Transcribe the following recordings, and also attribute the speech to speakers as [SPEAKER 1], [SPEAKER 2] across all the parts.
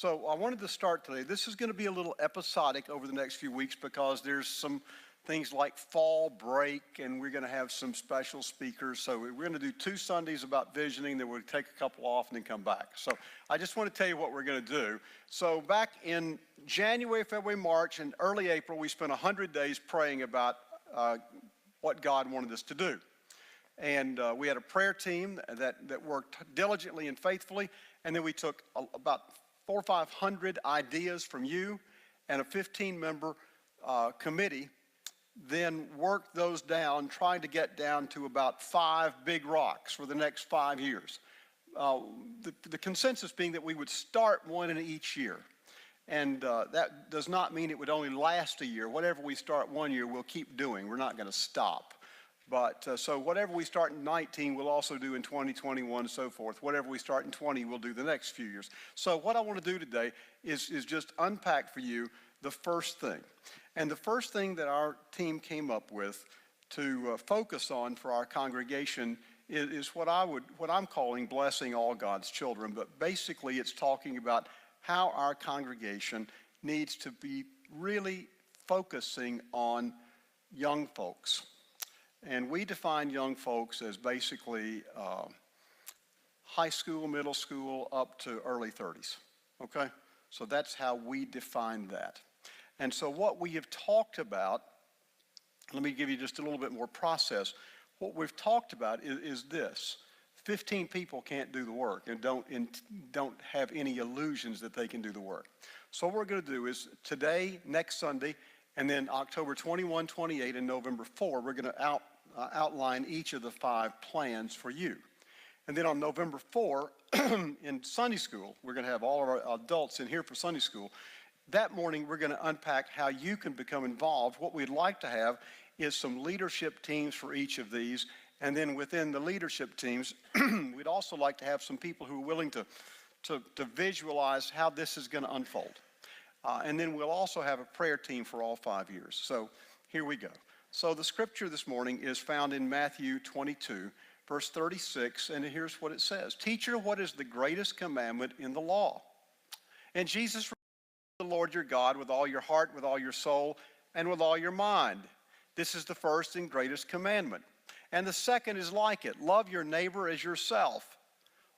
[SPEAKER 1] So I wanted to start today. This is going to be a little episodic over the next few weeks because there's some things like fall break and we're going to have some special speakers. So we're going to do 2 Sundays about visioning, then we'll take a couple off and then come back. So I just want to tell you what we're going to do. So back in January, February, March, and early April, we spent 100 days praying about what God wanted us to do. And we had a prayer team that worked diligently and faithfully. And then we took about 400 or 500 ideas from you and a 15-member committee, then worked those down, trying to get down to about 5 big rocks for the next 5 years. The consensus being that we would start one in each year. And that does not mean it would only last a year. Whatever we start one year, we'll keep doing. We're not going to stop. But so whatever we start in 19, we'll also do in 2021 and so forth. Whatever we start in 20, we'll do the next few years. So what I want to do today is just unpack for you the first thing. And the first thing that our team came up with to focus on for our congregation is what I'm calling blessing all God's children. But basically it's talking about how our congregation needs to be really focusing on young folks. And we define young folks as basically high school, middle school, up to early 30s, okay? So that's how we define that. And so what we have talked about, let me give you just a little bit more process. What we've talked about is this. 15 people can't do the work and don't have any illusions that they can do the work. So what we're going to do is today, next Sunday, and then October 21, 28, and November 4, we're going to outline each of the 5 plans for you. And then on November 4, in Sunday school, we're going to have all of our adults in here for Sunday school. That morning, we're going to unpack how you can become involved. What we'd like to have is some leadership teams for each of these. And then within the leadership teams, we'd also like to have some people who are willing to visualize how this is going to unfold. And then we'll also have a prayer team for all 5 years. So here we go. So the scripture this morning is found in Matthew 22, verse 36, and here's what it says. Teacher, what is the greatest commandment in the law? And Jesus, the Lord your God with all your heart, with all your soul, and with all your mind. This is the first and greatest commandment. And the second is like it. Love your neighbor as yourself.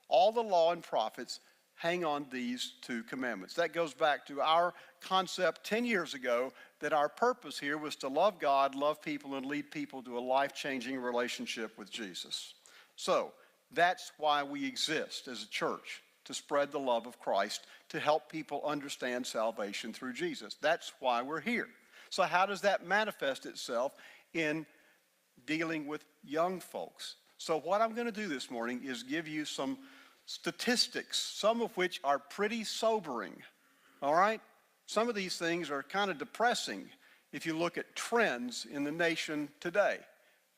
[SPEAKER 1] All the law and prophets hang on these 2 commandments. That goes back to our concept 10 years ago that our purpose here was to love God, love people, and lead people to a life-changing relationship with Jesus. So that's why we exist as a church, to spread the love of Christ, to help people understand salvation through Jesus. That's why we're here. So how does that manifest itself in dealing with young folks? So what I'm going to do this morning is give you some statistics, some of which are pretty sobering, all right? Some of these things are kind of depressing if you look at trends in the nation today.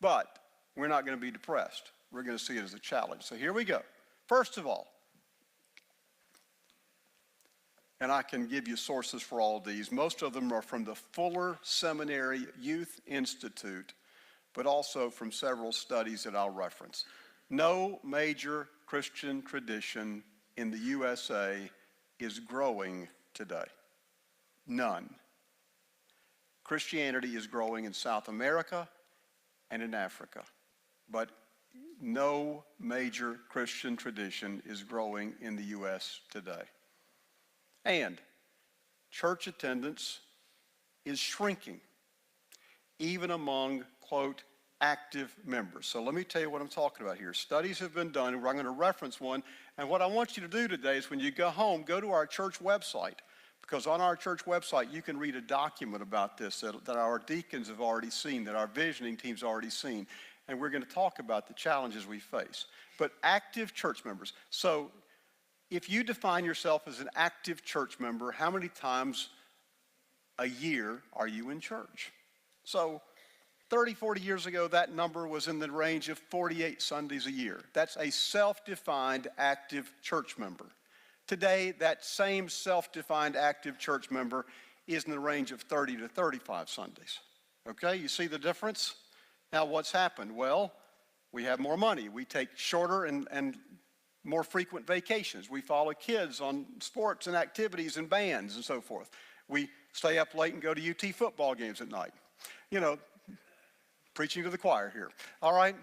[SPEAKER 1] But we're not going to be depressed. We're going to see it as a challenge. So here we go. First of all, and I can give you sources for all of these. Most of them are from the Fuller Seminary Youth Institute, but also from several studies that I'll reference. No major Christian tradition in the USA is growing today. None. Christianity is growing in South America and in Africa, but no major Christian tradition is growing in the U.S. today. And church attendance is shrinking, even among, quote, active members. So let me tell you what I'm talking about here. Studies have been done, and I'm going to reference one. And what I want you to do today is when you go home, go to our church website, because on our church website, you can read a document about this that our deacons have already seen, that our visioning team's already seen. And we're going to talk about the challenges we face. But active church members. So if you define yourself as an active church member, how many times a year are you in church? So 30, 40 years ago, that number was in the range of 48 Sundays a year. That's a self-defined active church member. Today, that same self-defined active church member is in the range of 30 to 35 Sundays. Okay, you see the difference? Now, what's happened? Well, we have more money. We take shorter and more frequent vacations. We follow kids on sports and activities and bands and so forth. We stay up late and go to UT football games at night. You know, preaching to the choir here. All right?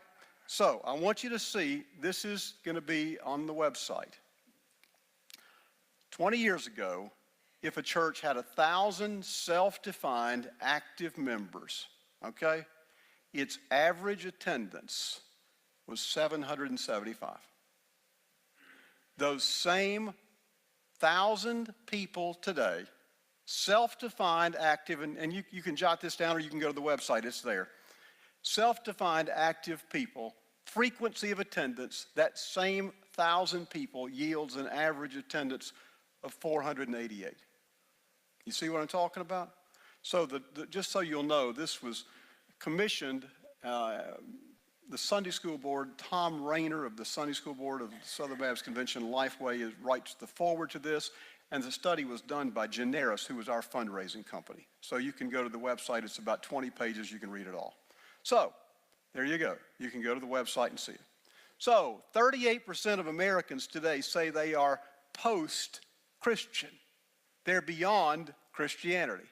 [SPEAKER 1] So I want you to see, this is going to be on the website. 20 years ago, if a church had 1,000 self-defined active members, okay, its average attendance was 775. Those same 1,000 people today, self-defined active, and you can jot this down or you can go to the website, it's there. Self-defined active people, frequency of attendance, that same 1,000 people yields an average attendance of 488. You see what I'm talking about? So just so you'll know, this was commissioned, the Sunday School Board, Tom Rayner of the Sunday School Board of the Southern Baptist Convention, Lifeway, writes the foreword to this, and the study was done by Generis, who was our fundraising company. So you can go to the website, it's about 20 pages, you can read it all. So, there you go. You can go to the website and see it. So, 38% of Americans today say they are post-Christian. They're beyond Christianity.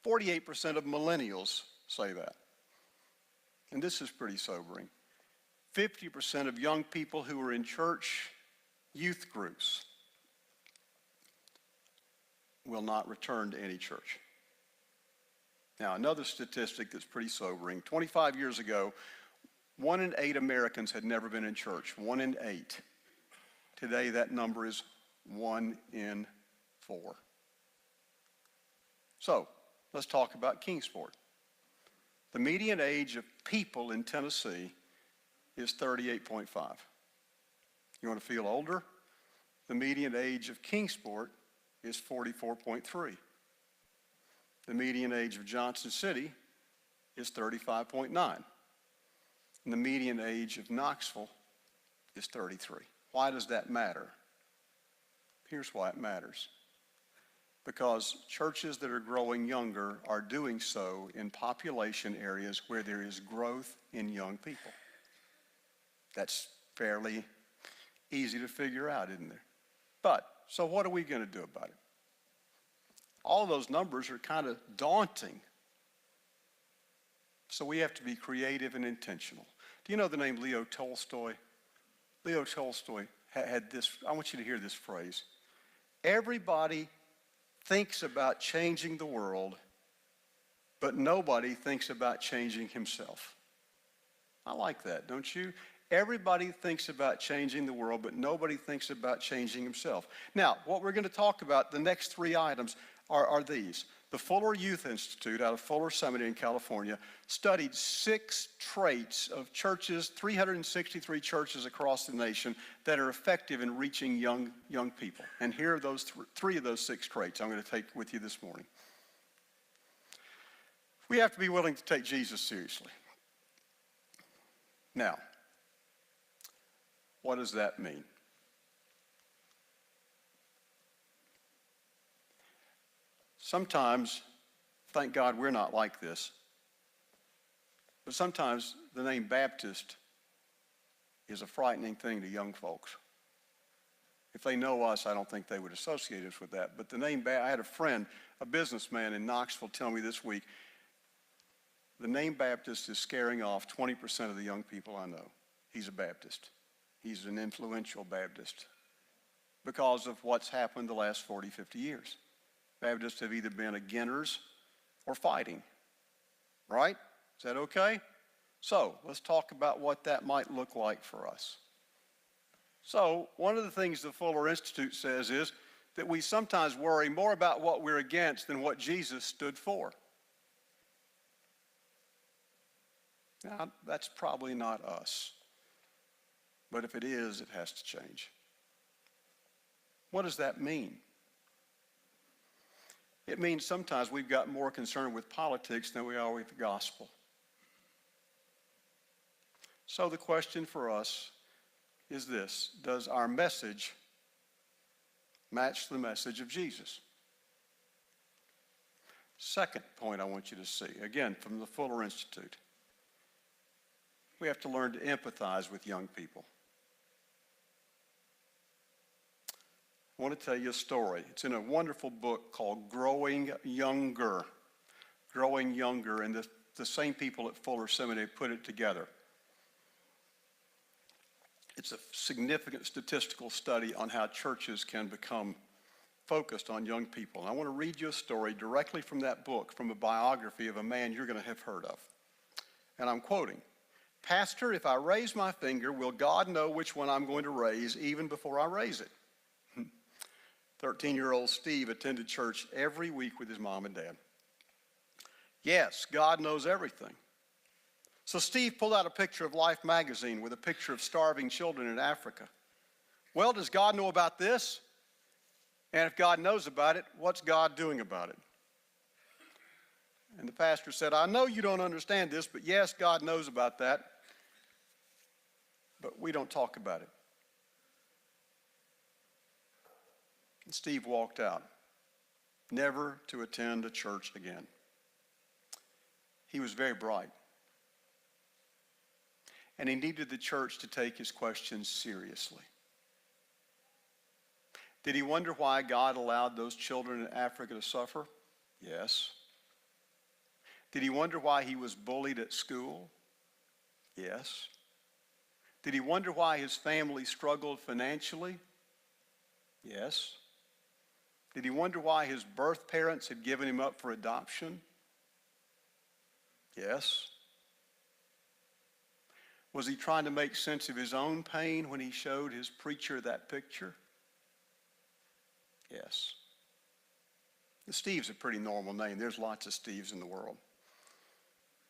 [SPEAKER 1] 48% of millennials say that. And this is pretty sobering. 50% of young people who are in church youth groups will not return to any church. Now, another statistic that's pretty sobering. 25 years ago, 1 in 8 Americans had never been in church. 1 in 8. Today, that number is 1 in 4. So, let's talk about Kingsport. The median age of people in Tennessee is 38.5. You want to feel older? The median age of Kingsport is 44.3. The median age of Johnson City is 35.9. And the median age of Knoxville is 33. Why does that matter? Here's why it matters. Because churches that are growing younger are doing so in population areas where there is growth in young people. That's fairly easy to figure out, isn't it? But, so what are we going to do about it? All those numbers are kind of daunting. So we have to be creative and intentional. Do you know the name Leo Tolstoy? Leo Tolstoy had this, I want you to hear this phrase. Everybody thinks about changing the world, but nobody thinks about changing himself. I like that, don't you? Everybody thinks about changing the world, but nobody thinks about changing himself. Now, what we're going to talk about, the next 3 items, are these. The Fuller Youth Institute out of Fuller Seminary in California studied 6 traits of churches, 363 churches across the nation that are effective in reaching young people. And here are those 3 of those 6 traits I'm going to take with you this morning. We have to be willing to take Jesus seriously. Now, what does that mean? Sometimes, thank God we're not like this, but sometimes the name Baptist is a frightening thing to young folks. If they know us, I don't think they would associate us with that. But the name, I had a friend, a businessman in Knoxville, tell me this week, the name Baptist is scaring off 20% of the young people I know. He's a Baptist. He's an influential Baptist because of what's happened the last 40, 50 years. Baptists have either been againers or fighting, right? Is that okay? So let's talk about what that might look like for us. So one of the things the Fuller Institute says is that we sometimes worry more about what we're against than what Jesus stood for. Now, that's probably not us, but if it is, it has to change. What does that mean? It means sometimes we've got more concerned with politics than we are with the gospel. So the question for us is this: does our message match the message of Jesus? Second point I want you to see, again from the Fuller Institute. We have to learn to empathize with young people. I want to tell you a story. It's in a wonderful book called Growing Younger. Growing Younger, and the same people at Fuller Seminary put it together. It's a significant statistical study on how churches can become focused on young people. And I want to read you a story directly from that book, from a biography of a man you're going to have heard of. And I'm quoting, "Pastor, if I raise my finger, will God know which one I'm going to raise even before I raise it?" 13-year-old Steve attended church every week with his mom and dad. Yes, God knows everything. So Steve pulled out a picture of Life magazine with a picture of starving children in Africa. Well, does God know about this? And if God knows about it, what's God doing about it? And the pastor said, I know you don't understand this, but yes, God knows about that, but we don't talk about it. And Steve walked out, never to attend a church again. He was very bright. And he needed the church to take his questions seriously. Did he wonder why God allowed those children in Africa to suffer? Yes. Did he wonder why he was bullied at school? Yes. Did he wonder why his family struggled financially? Yes. Did he wonder why his birth parents had given him up for adoption? Yes. Was he trying to make sense of his own pain when he showed his preacher that picture? Yes. Steve's a pretty normal name. There's lots of Steves in the world.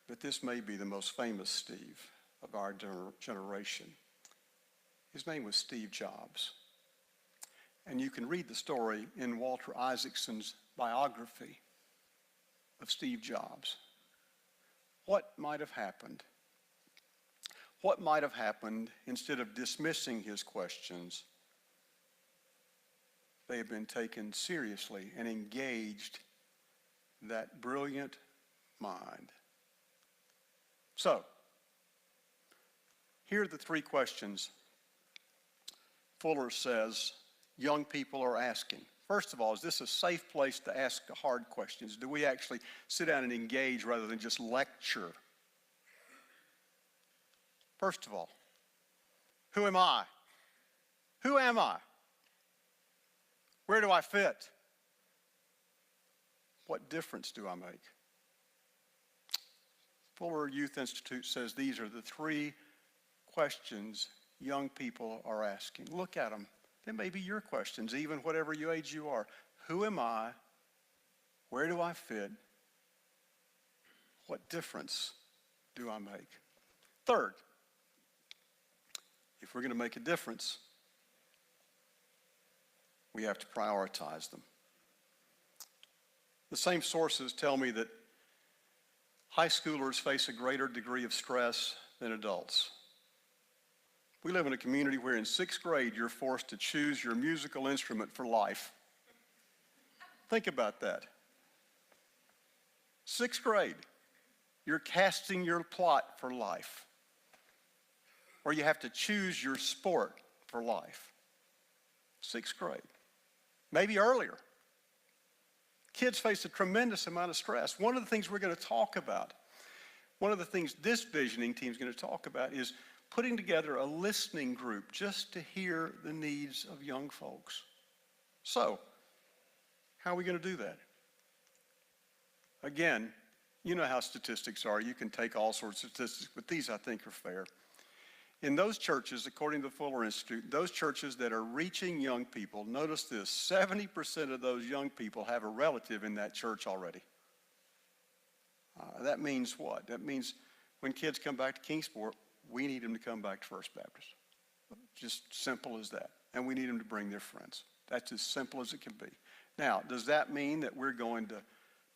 [SPEAKER 1] But this may be the most famous Steve of our generation. His name was Steve Jobs. And you can read the story in Walter Isaacson's biography of Steve Jobs. What might have happened? What might have happened instead of dismissing his questions? They have been taken seriously and engaged that brilliant mind. So, here are the three questions Fuller says young people are asking. First of all, is this a safe place to ask hard questions? Do we actually sit down and engage rather than just lecture? First of all, who am I? Who am I? Where do I fit? What difference do I make? Fuller Youth Institute says these are the three questions young people are asking. Look at them. They may be your questions, even whatever age you are. Who am I? Where do I fit? What difference do I make? Third, if we're going to make a difference, we have to prioritize them. The same sources tell me that high schoolers face a greater degree of stress than adults. We live in a community where in 6th grade you're forced to choose your musical instrument for life. Think about that. 6th grade, you're casting your plot for life. Or you have to choose your sport for life. 6th grade. Maybe earlier. Kids face a tremendous amount of stress. One of the things we're going to talk about, one of the things this visioning team is going to talk about is putting together a listening group just to hear the needs of young folks. So, how are we going to do that? Again, you know how statistics are. You can take all sorts of statistics, but these I think are fair. In those churches, according to the Fuller Institute, those churches that are reaching young people, notice this, 70% of those young people have a relative in that church already. That means what? That means when kids come back to Kingsport, we need them to come back to First Baptist. Just simple as that. And we need them to bring their friends. That's as simple as it can be. Now, does that mean that we're going to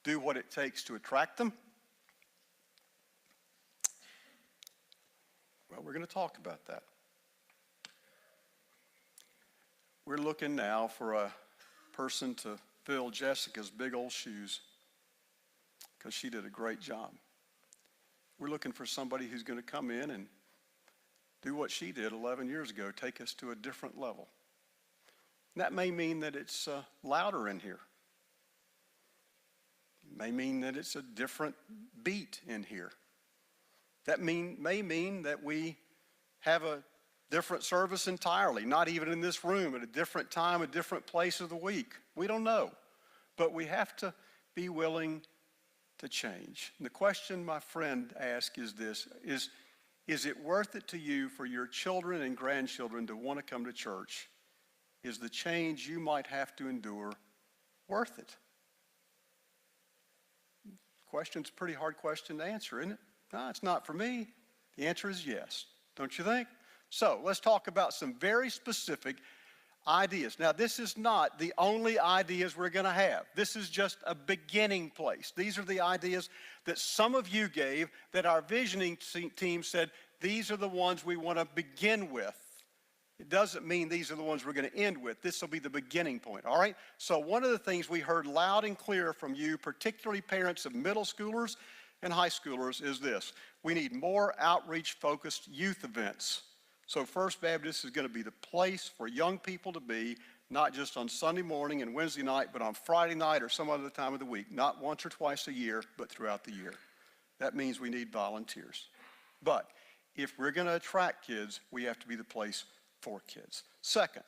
[SPEAKER 1] do what it takes to attract them? Well, we're going to talk about that. We're looking now for a person to fill Jessica's big old shoes because she did a great job. We're looking for somebody who's going to come in and do what she did 11 years ago, take us to a different level. That may mean that it's louder in here. It may mean that it's a different beat in here. That may mean that we have a different service entirely, not even in this room, at a different time, a different place of the week. We don't know. But we have to be willing to change. And the question my friend asked is this, is it worth it to you for your children and grandchildren to want to come to church? Is the change you might have to endure worth it? Question's a pretty hard question to answer, isn't it? No, it's not for me. The answer is yes. Don't you think? So let's talk about some very specific ideas. Now, this is not the only ideas we're going to have. This is just a beginning place. These are the ideas that some of you gave that our visioning team said, these are the ones we want to begin with. It doesn't mean these are the ones we're going to end with. This will be the beginning point, all right? So one of the things we heard loud and clear from you, particularly parents of middle schoolers and high schoolers, is this. We need more outreach-focused youth events. So First Baptist is going to be the place for young people to be, not just on Sunday morning and Wednesday night, but on Friday night or some other time of the week, not once or twice a year, but throughout the year. That means we need volunteers. But if we're going to attract kids, we have to be the place for kids. Second,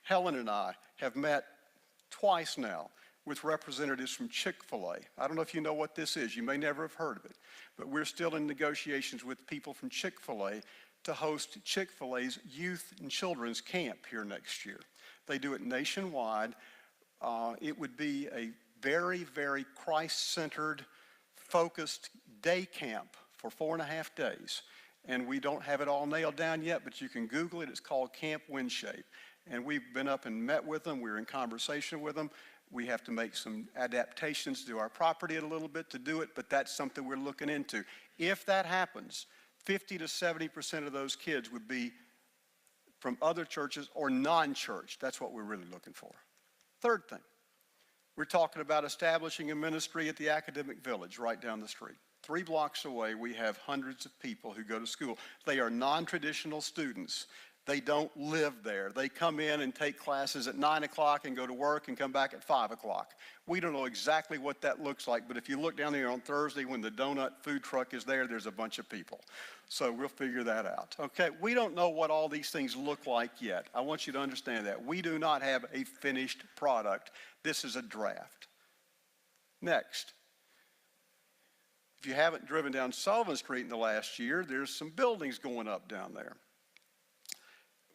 [SPEAKER 1] Helen and I have met twice now with representatives from Chick-fil-A. I don't know if you know what this is. You may never have heard of it. But we're still in negotiations with people from Chick-fil-A to host Chick-fil-A's youth and children's camp here next year. They do it nationwide. It would be a very, very Christ-centered, focused day camp for 4.5 days. And we don't have it all nailed down yet, but you can Google it. It's called Camp Windshape. And we've been up and met with them. We're in conversation with them. We have to make some adaptations to our property a little bit to do it, but that's something we're looking into. If that happens, 50 to 70% of those kids would be from other churches or non-church. That's what we're really looking for. Third thing, we're talking about establishing a ministry at the Academic Village right down the street. 3 blocks away, we have hundreds of people who go to school. They are non-traditional students. They don't live there. They come in and take classes at 9 o'clock and go to work and come back at 5 o'clock. We don't know exactly what that looks like, but if you look down there on Thursday when the donut food truck is there, there's a bunch of people. So we'll figure that out. Okay, we don't know what all these things look like yet. I want you to understand that. We do not have a finished product. This is a draft. Next. If you haven't driven down Sullivan Street in the last year, there's some buildings going up down there.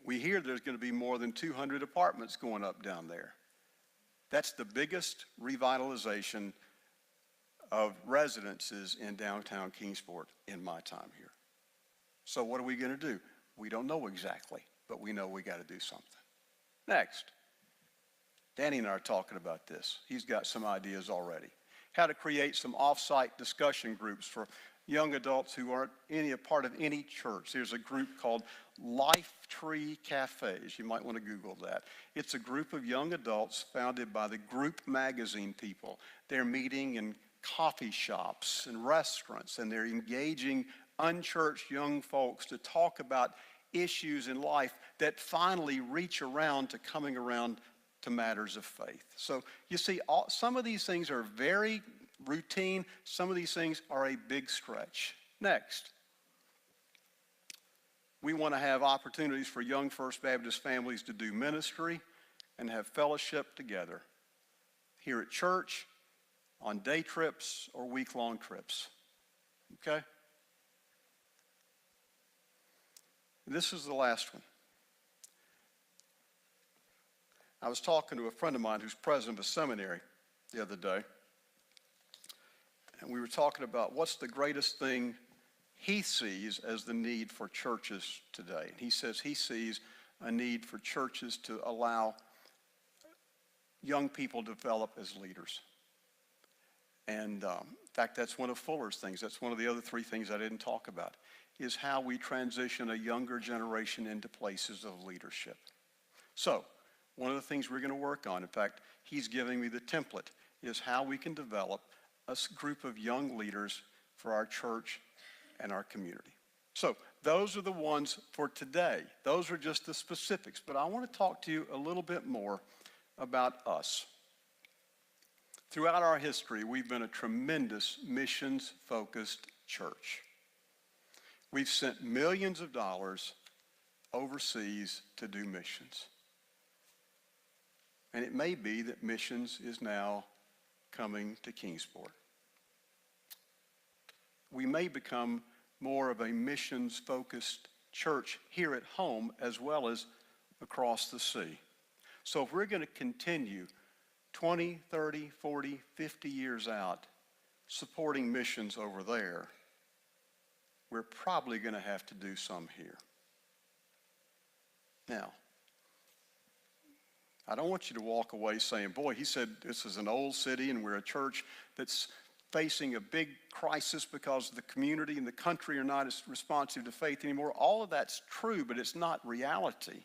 [SPEAKER 1] We hear there's going to be more than 200 apartments going up down there. That's the biggest revitalization of residences in downtown Kingsport in my time here. So what are we going to do? We don't know exactly, but we know we got to do something. Next, Danny and I are talking about this. He's got some ideas already. How to create some off-site discussion groups for young adults who aren't a part of any church. There's a group called Life Tree Cafes. You might want to Google that. It's a group of young adults founded by the Group Magazine people. They're meeting in coffee shops and restaurants, and they're engaging unchurched young folks to talk about issues in life that finally reach around to coming around to matters of faith. So you see, some of these things are very routine. Some of these things are a big stretch. Next, we want to have opportunities for young First Baptist families to do ministry and have fellowship together here at church, on day trips or week-long trips. Okay? This is the last one. I was talking to a friend of mine who's president of a seminary the other day, and we were talking about what's the greatest thing he sees as the need for churches today. And he says he sees a need for churches to allow young people to develop as leaders. And in fact, that's one of Fuller's things. That's one of the other 3 things I didn't talk about, is how we transition a younger generation into places of leadership. So, one of the things we're going to work on, in fact, he's giving me the template, is how we can develop a group of young leaders for our church and our community. So those are the ones for today. Those are just the specifics. But I want to talk to you a little bit more about us. Throughout our history, we've been a tremendous missions-focused church. We've sent millions of dollars overseas to do missions. And it may be that missions is now coming to Kingsport. We may become more of a missions-focused church here at home as well as across the sea. So if we're going to continue 20, 30, 40, 50 years out supporting missions over there, we're probably going to have to do some here. Now, I don't want you to walk away saying, boy, he said this is an old city and we're a church that's facing a big crisis because the community and the country are not as responsive to faith anymore. All of that's true, but it's not reality.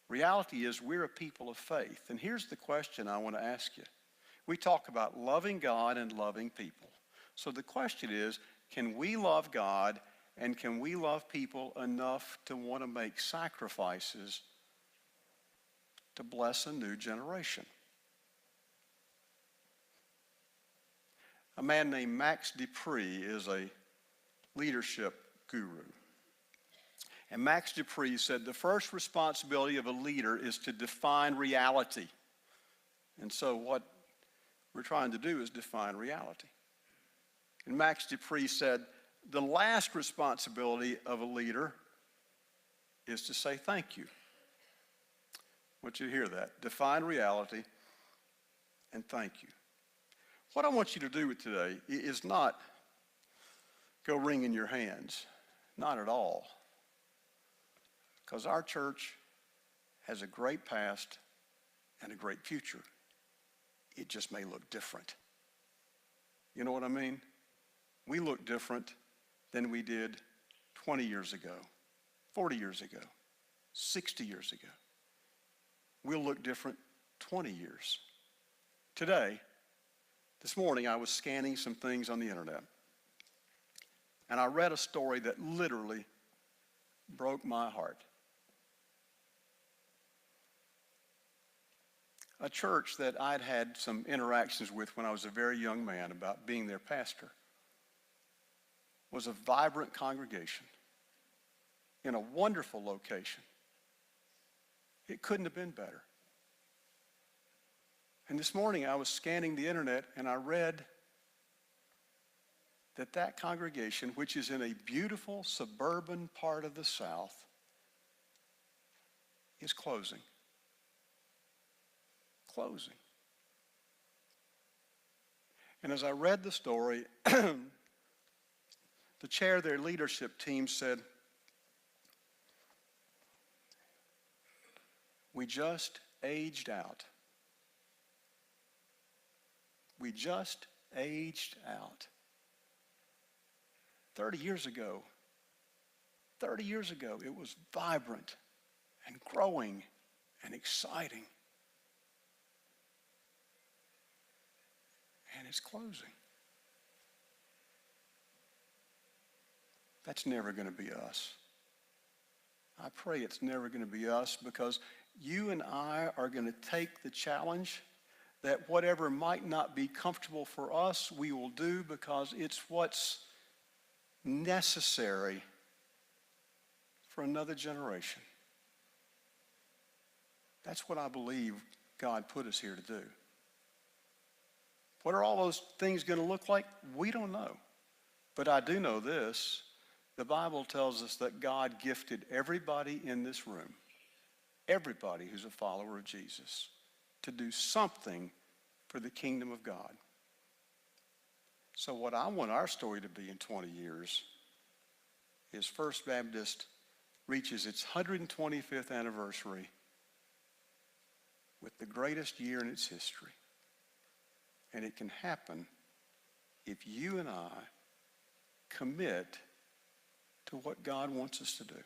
[SPEAKER 1] Reality is we're a people of faith. And here's the question I want to ask you. We talk about loving God and loving people. So the question is, can we love God and can we love people enough to want to make sacrifices to bless a new generation? A man named Max De Pree is a leadership guru. And Max De Pree said the first responsibility of a leader is to define reality. And so what we're trying to do is define reality. And Max De Pree said the last responsibility of a leader is to say thank you. I want you to hear that. Define reality and thank you. What I want you to do today is not go wringing your hands. Not at all. Because our church has a great past and a great future. It just may look different. You know what I mean? We look different than we did 20 years ago, 40 years ago, 60 years ago. We'll look different 20 years. Today, this morning, I was scanning some things on the internet, and I read a story that literally broke my heart. A church that I'd had some interactions with when I was a very young man about being their pastor was a vibrant congregation in a wonderful location. It couldn't have been better. And this morning I was scanning the internet and I read that that congregation, which is in a beautiful suburban part of the South, is closing. Closing. And as I read the story, the chair of their leadership team said, "We just aged out. We just aged out." 30 years ago, it was vibrant and growing and exciting. And it's closing. That's never going to be us. I pray it's never going to be us, because you and I are going to take the challenge that whatever might not be comfortable for us, we will do because it's what's necessary for another generation. That's what I believe God put us here to do. What are all those things going to look like? We don't know. But I do know this. The Bible tells us that God gifted everybody in this room, everybody who's a follower of Jesus, to do something for the kingdom of God. So what I want our story to be in 20 years is First Baptist reaches its 125th anniversary with the greatest year in its history. And it can happen if you and I commit to what God wants us to do.